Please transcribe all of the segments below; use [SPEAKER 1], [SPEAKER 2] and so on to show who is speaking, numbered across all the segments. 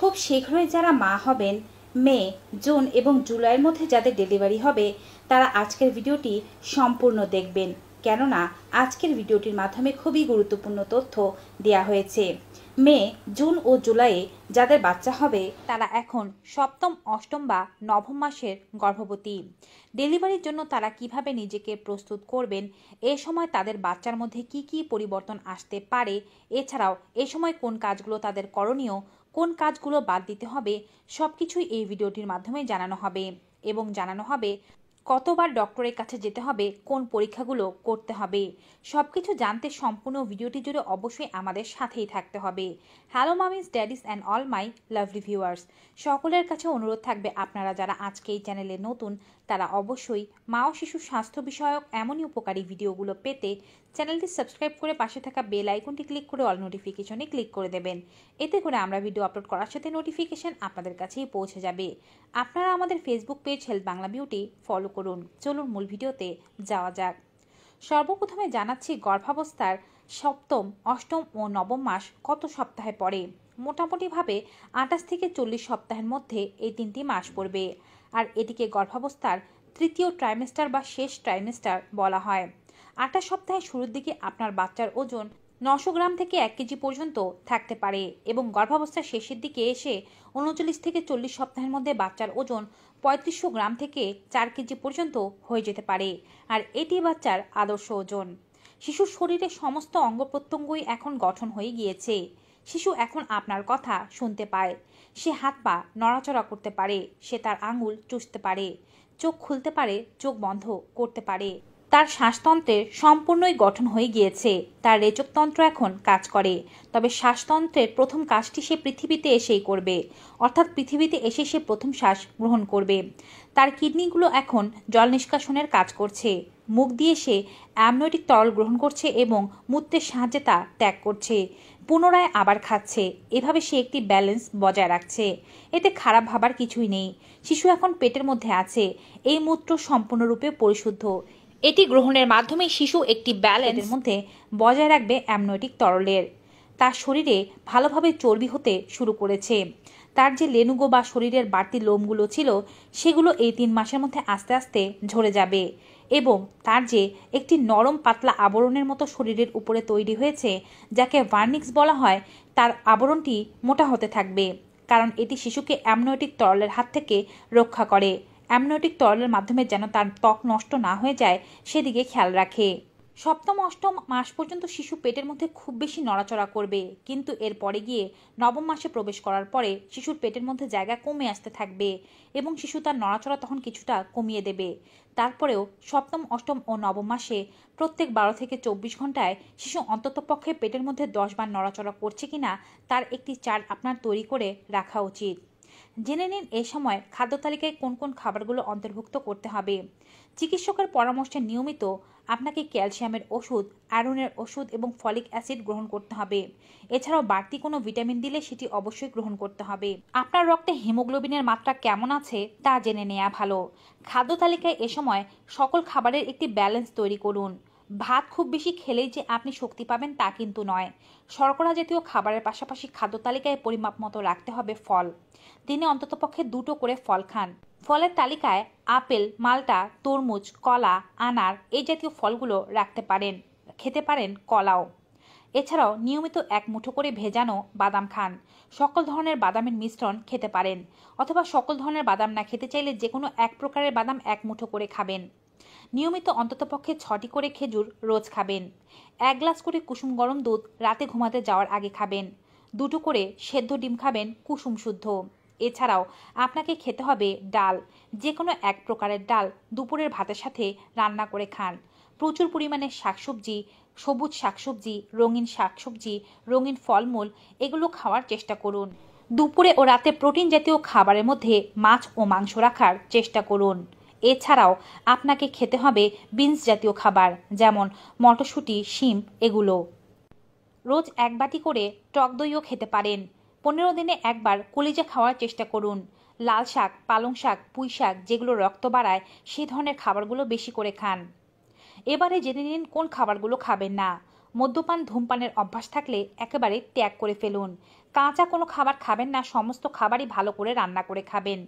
[SPEAKER 1] খুব শীঘ্রই যারা মা হবেন, মে, জুন এবং জুলাইয়ের মধ্যে যাদের ডেলিভারি হবে, তারা আজকের ভিডিওটি সম্পূর্ণ দেখবেন, কেননা আজকের ভিডিওটির মাধ্যমে খুবই গুরুত্বপূর্ণ তথ্য দেওয়া হয়েছে। মে, জুন ও জুলাইয়ে যাদের বাচ্চা হবে তারা এখন সপ্তম, অষ্টম বা নবম মাসের গর্ভবতী। ডেলিভারির জন্য তারা কিভাবে নিজেকে প্রস্তুত করবেন, এ সময় তাদের বাচ্চার মধ্যে কি কি পরিবর্তন আসতে পারে, এছাড়াও এ সময় কোন কাজগুলো তাদের করণীয়, কোন কাজগুলো বাদ দিতে হবে, সবকিছুই এই ভিডিওটির মাধ্যমে জানানো হবে এবং জানানো হবে কতবার ডক্টরের কাছে যেতে হবে, কোন পরীক্ষাগুলো করতে হবে। সবকিছু জানতে সম্পূর্ণ ভিডিওটি জুড়ে অবশ্যই আমাদের সাথেই থাকতে হবে। Hello মামিস, daddy's and all my lovely viewers, সকলের কাছে অনুরোধ থাকবে আপনারা যারা আজকে এই চ্যানেলে নতুন তারা অবশ্যই মা ও শিশু স্বাস্থ্য বিষয়ক এমনই উপকারী ভিডিওগুলো পেতে চ্যানেলটি সাবস্ক্রাইব করে পাশে থাকা বেল আইকনটি ক্লিক করে অল নোটিফিকেশনে ক্লিক করে দেবেন। এতে করে আমরা ভিডিও আপলোড করার সাথে নোটিফিকেশন আপনাদের কাছেই পৌঁছে যাবে। আপনারা আমাদের Facebook page health Bangla beauty follow করুন। চলুন মূল ভিডিওতে যাওয়া যাক। সর্বপ্রথমে জানাচ্ছি গর্ভাবস্থার সপ্তম, অষ্টম ও নবম মাস কত সপ্তাহে পড়ে। মোটামুটিভাবে 28 থেকে 40 সপ্তাহের মধ্যে এই 3টি মাস পড়বে, আর এটিকে গর্ভাবস্থার তৃতীয় ট্রাইমেস্টার বা শেষ ট্রাইমেস্টার বলা হয়। 28 সপ্তাহের শুরুর দিকে আপনার বাচ্চার ওজন 900 গ্রাম থেকে 1 কেজি পর্যন্ত থাকতে পারে এবং গর্ভাবস্থার শেষের দিকে এসে 39 থেকে 40 সপ্তাহের মধ্যে বাচ্চার ওজন 3500 গ্রাম থেকে 4 কেজি পর্যন্ত হয়ে যেতে পারে, আর এটি বাচ্চার আদর্শ ওজন। শিশুর শরীরে সমস্ত অঙ্গ প্রত্যঙ্গই এখন গঠন হয়ে গিয়েছে। শিশু এখন আপনার কথা শুনতে পায়, সে হাত পা নড়াচড়া করতে পারে, সে তার আঙুল চুষতে পারে, চোখ খুলতে পারে, চোখ বন্ধ করতে পারে। তার শ্বাসতন্ত্রের সম্পূর্ণই গঠন হয়ে গিয়েছে, তার রেচকতন্ত্র এখন কাজ করে। তবে শ্বাসতন্ত্রের প্রথম কাজটি সে পৃথিবীতে এসেই করবে, অর্থাৎ পৃথিবীতে এসে সে প্রথম শ্বাস গ্রহণ করবে। তার কিডনিগুলো এখন জল নিষ্কাশনের কাজ করছে, মুখ দিয়ে সে অ্যামনিওটিক তরল গ্রহণ করছে এবং মূত্রের সাহায্যে তা ত্যাগ করছে, পুনরায় আবার খাচ্ছে। এভাবে সে একটি ব্যালেন্স বজায় রাখছে। এতে খারাপ ভাবার কিছুই নেই। শিশু এখন পেটের মধ্যে আছে, এই মূত্র সম্পূর্ণরূপে পরিশুদ্ধ। এটি গ্রহণের মাধ্যমে শিশু একটি ব্যালেন্সের মধ্যে বজায় রাখবে অ্যামনিওটিক তরলের। তার শরীরে ভালোভাবে চর্বি হতে শুরু করেছে। তার যে লেনুগো বা শরীরের বাড়তি লোমগুলো ছিল সেগুলো এই 3 মাসের মধ্যে আস্তে আস্তে ঝরে যাবে এবং তার যে একটি নরম পাতলা আবরণের মতো শরীরের উপরে তৈরি হয়েছে যাকে ভার্নিক্স বলা হয়, তার আবরণটি মোটা হতে থাকবে, কারণ এটি শিশুকে অ্যামনিওটিক তরলের হাত থেকে রক্ষা করে। অ্যামনিওটিক তরলের মাধ্যমে যেন তার ত্বক নষ্ট না হয়ে যায় সেদিকে খেয়াল রাখে। সপ্তম, অষ্টম মাস পর্যন্ত শিশু পেটের মধ্যে খুব বেশি নড়াচড়া করবে, কিন্তু এরপরে গিয়ে নবম মাসে প্রবেশ করার পরে শিশুর পেটের মধ্যে জায়গা কমে আসতে থাকবে এবং শিশু তার নড়াচড়া তখন কিছুটা কমিয়ে দেবে। তারপরেও সপ্তম, অষ্টম ও নবম মাসে প্রত্যেক 12 থেকে 24 ঘন্টায় শিশু অন্ততপক্ষে পেটের মধ্যে 10 বার নড়াচড়া করছে কিনা তার একটি চার্ট আপনার তৈরি করে রাখা উচিত। জেনে নিন এ সময় খাদ্য তালিকায় কোন কোন খাবারগুলো অন্তর্ভুক্ত করতে হবে। চিকিৎসকের পরামর্শে নিয়মিত আপনাকে ক্যালসিয়ামের ওষুধ, আয়রনের ওষুধ এবং ফলিক অ্যাসিড গ্রহণ করতে হবে। এছাড়াও বাড়তি কোনো ভিটামিন দিলে সেটি অবশ্যই গ্রহণ করতে হবে। আপনার রক্তে হিমোগ্লোবিনের মাত্রা কেমন আছে তা জেনে নেওয়া ভালো। খাদ্য তালিকায় এ সময় সকল খাবারের একটি ব্যালেন্স তৈরি করুন। ভাত খুব বেশি খেলেই যে আপনি শক্তি পাবেন তা কিন্তু নয়। শর্করা জাতীয় খাবারের পাশাপাশি খাদ্য তালিকায় পরিমাপ মতো রাখতে হবে ফল। দিনে অন্ততপক্ষে 2টো করে ফল খান। ফলের তালিকায় আপেল, মাল্টা, তরমুজ, কলা, আনার এই জাতীয় ফলগুলো রাখতে পারেন, খেতে পারেন কলাও। এছাড়াও নিয়মিত 1 মুঠো করে ভেজানো বাদাম খান। সকল ধরনের বাদামের মিশ্রণ খেতে পারেন, অথবা সকল ধরনের বাদাম না খেতে চাইলে যে কোনো 1 প্রকারের বাদাম 1 মুঠো করে খাবেন। নিয়মিত অন্ততপক্ষে 6টি করে খেজুর রোজ খাবেন। 1 গ্লাস করে কুসুম গরম দুধ রাতে ঘুমাতে যাওয়ার আগে খাবেন। 2টো করে সেদ্ধ ডিম খাবেন কুসুম শুদ্ধ। এছাড়াও আপনাকে খেতে হবে ডাল, যে কোনো 1 প্রকারের ডাল দুপুরের ভাতের সাথে রান্না করে খান। প্রচুর পরিমাণে শাকসবজি, সবুজ শাকসবজি, রঙিন শাকসবজি, রঙিন ফলমূল এগুলো খাওয়ার চেষ্টা করুন। দুপুরে ও রাতে প্রোটিন জাতীয় খাবারের মধ্যে মাছ ও মাংস রাখার চেষ্টা করুন। এছাড়াও আপনাকে খেতে হবে বিনস জাতীয় খাবার, যেমন মটরশুঁটি, শিম এগুলো। রোজ 1 বাটি করে টক দইও খেতে পারেন। 15 দিনে একবার কলিজা খাওয়ার চেষ্টা করুন। লাল শাক, পালং শাক, পুঁই শাক যেগুলো রক্ত বাড়ায় সেই ধরনের খাবারগুলো বেশি করে খান। এবারে জেনে নিন কোন খাবারগুলো খাবেন না। মদ্যপান, ধূমপানের অভ্যাস থাকলে একেবারে ত্যাগ করে ফেলুন। কাঁচা কোনো খাবার খাবেন না, সমস্ত খাবারই ভালো করে রান্না করে খাবেন।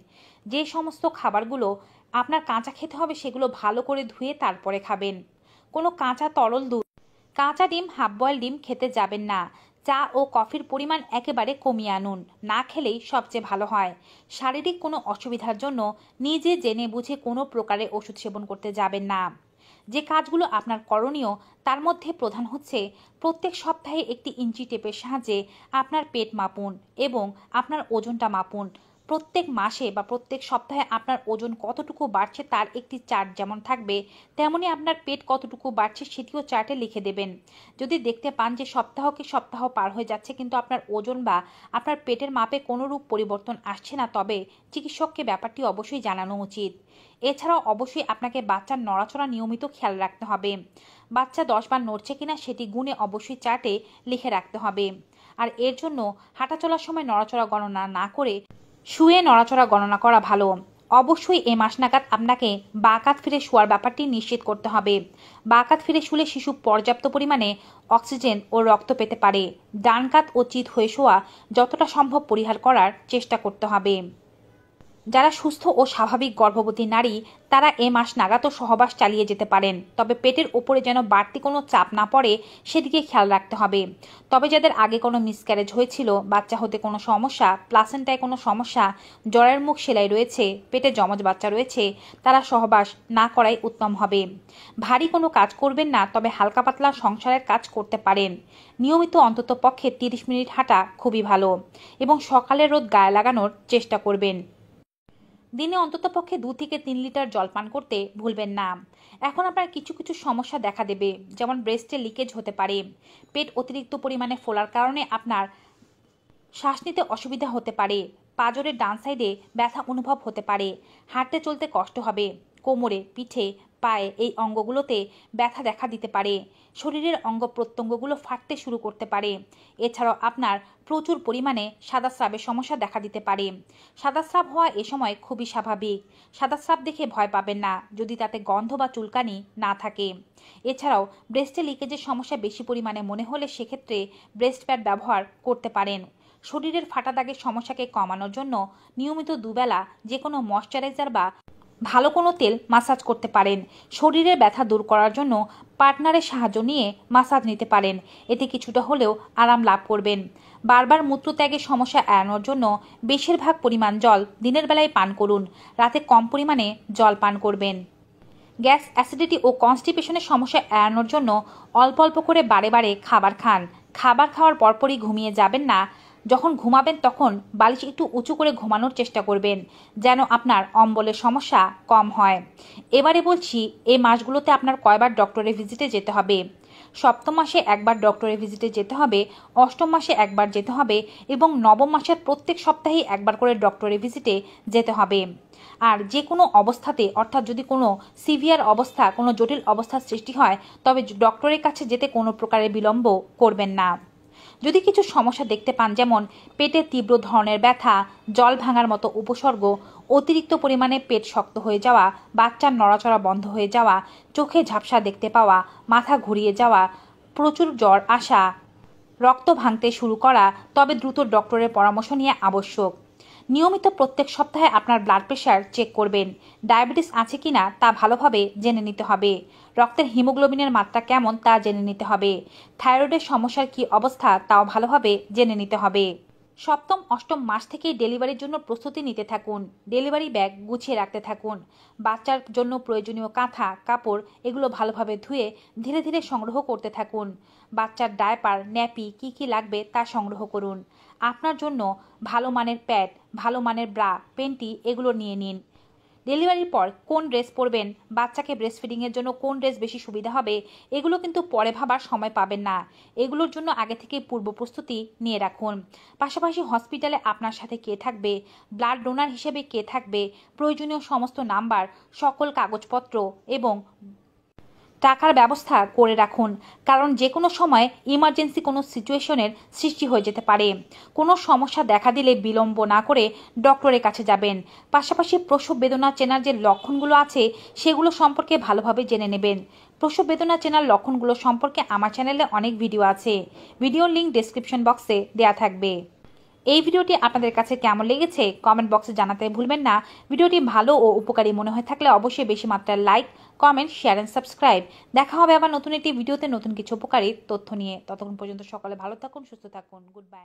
[SPEAKER 1] যে সমস্ত খাবারগুলো আপনার কাঁচা খেতে হবে সেগুলো ভালো করে ধুয়ে তারপরে খাবেন। কোনো কাঁচা তরল দুধ, কাঁচা ডিম, হাফ বয়েল ডিম খেতে যাবেন না। চা ও কফির পরিমাণ একেবারে কমিয়ে আনুন, না খেলেই সবচেয়ে ভালো হয়। শারীরিক কোনো অসুবিধার জন্য নিজে জেনে বুঝে কোনো প্রকারের ওষুধ সেবন করতে যাবেন না। যে কাজগুলো আপনার করণীয় তার মধ্যে প্রধান হচ্ছে প্রত্যেক সপ্তাহে একটি ইঞ্চি টেপের সাহায্যে আপনার পেট মাপুন এবং আপনার ওজনটা মাপুন। প্রত্যেক মাসে বা প্রত্যেক সপ্তাহে আপনার ওজন কতটুকু বাড়ছে তার একটি চার্ট যেমন থাকবে, তেমনি আপনার পেট কতটুকু বাড়ছে সেটিও চার্টে লিখে দেবেন। যদি দেখতে পান যে সপ্তাহকে সপ্তাহ পার হয়ে যাচ্ছে কিন্তু আপনার ওজন বা আপনার পেটের মাপে কোনোরূপ পরিবর্তন আসছে না, তবে চিকিৎসককে ব্যাপারটি অবশ্যই জানানো উচিত। এছাড়াও অবশ্যই আপনাকে বাচ্চার নড়াচড়া নিয়মিত খেয়াল রাখতে হবে। বাচ্চা 10 বার নড়ছে কিনা সেটি গুণে অবশ্যই চার্টে লিখে রাখতে হবে। আর এর জন্য হাঁটা চলার সময় নড়াচড়া গণনা না করে শুয়ে নড়াচড়া গণনা করা ভালো। অবশ্যই এ মাস নাগাদ আপনাকে বাঁ কাত ফিরে শোয়ার ব্যাপারটি নিশ্চিত করতে হবে। বাঁ কাত ফিরে শুলে শিশু পর্যাপ্ত পরিমাণে অক্সিজেন ও রক্ত পেতে পারে। ডান কাত ও চিত হয়ে শোয়া যতটা সম্ভব পরিহার করার চেষ্টা করতে হবে। যারা সুস্থ ও স্বাভাবিক গর্ভবতী নারী তারা এ মাস নাগাদও সহবাস চালিয়ে যেতে পারেন, তবে পেটের ওপরে যেন বাড়তি কোনো চাপ না পড়ে সেদিকে খেয়াল রাখতে হবে। তবে যাদের আগে কোনো মিসক্যারেজ হয়েছিল, বাচ্চা হতে কোনো সমস্যা, প্লাসেন্টায় কোনো সমস্যা, জ্বরের মুখ সেলাই রয়েছে, পেটে যমজ বাচ্চা রয়েছে, তারা সহবাস না করাই উত্তম হবে। ভারী কোনো কাজ করবেন না, তবে হালকা পাতলা সংসারের কাজ করতে পারেন। নিয়মিত অন্তত পক্ষে 30 মিনিট হাঁটা খুবই ভালো এবং সকালের রোদ গায়ে লাগানোর চেষ্টা করবেন। দিনে অন্ততপক্ষে 2 থেকে 3 লিটার জল পান করতে ভুলবেন না। এখন আপনার কিছু কিছু সমস্যা দেখা দেবে, যেমন ব্রেস্টে লিকেজ হতে পারে। পেট অতিরিক্ত পরিমাণে ফোলার কারণে আপনার শ্বাস নিতে অসুবিধা হতে পারে। পাঁজরের ডান সাইডে ব্যথা অনুভব হতে পারে। হাঁটতে চলতে কষ্ট হবে। কোমরে, পিঠে, পায়ে এই অঙ্গগুলোতে ব্যথা দেখা দিতে পারে। শরীরের অঙ্গ প্রত্যঙ্গগুলো ফাটতে শুরু করতে পারে। এছাড়াও আপনার প্রচুর পরিমাণে সাদা স্রাবের সমস্যা দেখা দিতে পারে। সাদা স্রাব হওয়া এ সময় খুবই স্বাভাবিক। সাদা স্রাব দেখে ভয় পাবেন না যদি তাতে গন্ধ বা চুলকানি না থাকে। এছাড়াও ব্রেস্টে লিকেজের সমস্যা বেশি পরিমাণে মনে হলে সেক্ষেত্রে ব্রেস্ট প্যাড ব্যবহার করতে পারেন। শরীরের ফাটা দাগের সমস্যাকে কমানোর জন্য নিয়মিত দুবেলা যে কোনো ময়শ্চারাইজার বা ভালো কোনো তেল মাসাজ করতে পারেন। শরীরের ব্যথা দূর করার জন্য পার্টনারের সাহায্য নিয়ে মাসাজ নিতে পারেন, এতে কিছুটা হলেও আরাম লাভ করবেন। বারবার মূত্রত্যাগের সমস্যা এড়ানোর জন্য বেশিরভাগ পরিমাণ জল দিনের বেলায় পান করুন, রাতে কম পরিমাণে জল পান করবেন। গ্যাস, অ্যাসিডিটি ও কনস্টিপেশনের সমস্যা এড়ানোর জন্য অল্প অল্প করে বারে বারে খাবার খান। খাবার খাওয়ার পরপরই ঘুমিয়ে যাবেন না। যখন ঘুমাবেন তখন বালিশ একটু উঁচু করে ঘুমানোর চেষ্টা করবেন, যেন আপনার অম্বলের সমস্যা কম হয়। এবারে বলছি এই মাসগুলোতে আপনার কয়বার ডক্টরের ভিজিটে যেতে হবে। সপ্তম মাসে একবার ডক্টরের ভিজিটে যেতে হবে, অষ্টম মাসে একবার যেতে হবে এবং নবম মাসের প্রত্যেক সপ্তাহেই একবার করে ডক্টরের ভিজিটে যেতে হবে। আর যে কোনো অবস্থাতে, অর্থাৎ যদি কোনো সিভিয়ার অবস্থা, কোনো জটিল অবস্থার সৃষ্টি হয়, তবে ডক্টরের কাছে যেতে কোনো প্রকারের বিলম্ব করবেন না। যদি কিছু সমস্যা দেখতে পান, যেমন পেটে তীব্র ধরনের ব্যথা, জল ভাঙার মতো উপসর্গ, অতিরিক্ত পরিমাণে পেট শক্ত হয়ে যাওয়া, বাচ্চার নড়াচড়া বন্ধ হয়ে যাওয়া, চোখে ঝাপসা দেখতে পাওয়া, মাথা ঘুরিয়ে যাওয়া, প্রচুর জ্বর আসা, রক্ত ভাঙতে শুরু করা, তবে দ্রুত ডক্টরের পরামর্শ নেওয়া আবশ্যক। নিয়মিত প্রত্যেক সপ্তাহে আপনার ব্লাড প্রেশার চেক করবেন। ডায়াবেটিস আছে কিনা তা ভালোভাবে জেনে নিতে হবে। রক্তের হিমোগ্লোবিনের মাত্রা কেমন তা জেনে নিতে হবে। থাইরয়েডের সমস্যার কী অবস্থা তাও ভালোভাবে জেনে নিতে হবে। সপ্তম অষ্টম মাস থেকেই ডেলিভারির জন্য প্রস্তুতি নিতে থাকুন। ডেলিভারি ব্যাগ গুছিয়ে রাখতে থাকুন। বাচ্চার জন্য প্রয়োজনীয় কাঁথা, কাপড় এগুলো ভালোভাবে ধুয়ে ধীরে ধীরে সংগ্রহ করতে থাকুন। বাচ্চার ডায়পার, ন্যাপি কী কী লাগবে তা সংগ্রহ করুন। আপনার জন্য ভালো মানের প্যাড, ভালো মানের ব্রা, পেন্টি এগুলো নিয়ে নিন। ডেলিভারির পর কোন ড্রেস পরবেন, বাচ্চাকে ব্রেস্ট ফিডিংয়ের জন্য কোন ড্রেস বেশি সুবিধা হবে, এগুলো কিন্তু পরে ভাবার সময় পাবেন না। এগুলোর জন্য আগে থেকে পূর্ব প্রস্তুতি নিয়ে রাখুন। পাশাপাশি হসপিটালে আপনার সাথে কে থাকবে, ব্লাড ডোনার হিসেবে কে থাকবে, প্রয়োজনীয় সমস্ত নাম্বার, সকল কাগজপত্র এবং টাকার ব্যবস্থা করে রাখুন, কারণ যে কোনো সময় ইমার্জেন্সি কোনো সিচুয়েশনের সৃষ্টি হয়ে যেতে পারে। কোনো সমস্যা দেখা দিলে বিলম্ব না করে ডক্টরের কাছে যাবেন। পাশাপাশি প্রসব বেদনা চেনার যে লক্ষণগুলো আছে সেগুলো সম্পর্কে ভালোভাবে জেনে নেবেন। প্রসব বেদনা চেনার লক্ষণগুলো সম্পর্কে আমার চ্যানেলে অনেক ভিডিও আছে। ভিডিওর লিঙ্ক ডেসক্রিপশন বক্সে দেওয়া থাকবে। এই ভিডিওটি আপনাদের কাছে কেমন লেগেছে কমেন্ট বক্সে জানাতে ভুলবেন না। ভিডিওটি ভালো ও উপকারী মনে হয়ে থাকলে অবশ্যই বেশি মাত্রায় like, comment, share and subscribe. দেখা হবে আবার নতুন একটি ভিডিওতে নতুন কিছু উপকারী তথ্য নিয়ে। ততক্ষণ পর্যন্ত সকলে ভালো থাকুন, সুস্থ থাকুন। Good bye.